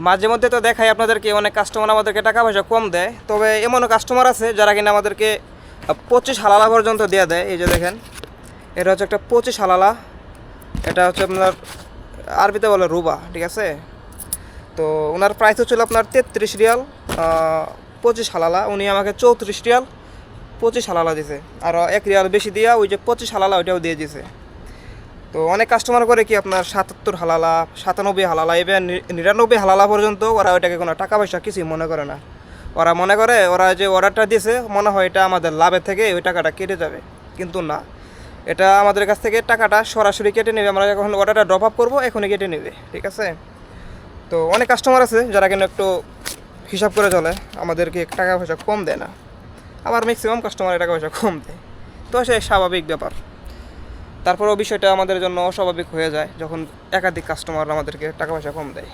মাঝে মধ্যে তো দেখাই আপনাদেরকে অনেক কাস্টমার আমাদেরকে টাকা পয়সা কম দেয়, তবে এমনও কাস্টমার আছে যারা কিনা আমাদেরকে 25 হালালা পর্যন্ত দিয়ে দেয়। এই যে দেখেন, এটা হচ্ছে একটা 25 হালালা, এটা হচ্ছে আপনার আরবিতে বলে রুবা, ঠিক আছে। তো ওনার প্রাইস হচ্ছিল আপনার 33 রিয়াল 25 হালালা, উনি আমাকে 34 রিয়াল 25 হালালা দিছে, আর 1 রিয়াল বেশি দিয়া ওই যে 25 হালালা ওইটাও দিয়ে দিছে। তো অনেক কাস্টমার করে কি আপনার 77 হালালা, 97 হালালা, ইভেন 99 হালালা পর্যন্ত ওরা ওইটাকে কোনো টাকা পয়সা কিছুই মনে করে না। ওরা মনে করে ওরা যে অর্ডারটা দিয়েছে মনে হয় এটা আমাদের লাভের থেকে ওই টাকাটা কেটে যাবে, কিন্তু না, এটা আমাদের কাছ থেকে টাকাটা সরাসরি কেটে নেবে। আমরা যখন অর্ডারটা ড্রপ আপ করবো এখনই কেটে নেবে, ঠিক আছে। তো অনেক কাস্টমার আছে যারা কিন্তু একটু হিসাব করে চলে, আমাদেরকে টাকা পয়সা কম দেয় না, আবার ম্যাক্সিমাম কাস্টমার টাকা পয়সা কম দেয়। তো সে স্বাভাবিক ব্যাপার। তারপরেও বিষয়টা আমাদের জন্য অস্বাভাবিক হয়ে যায় যখন একাধিক কাস্টমার আমাদেরকে টাকা পয়সা কম দেয়।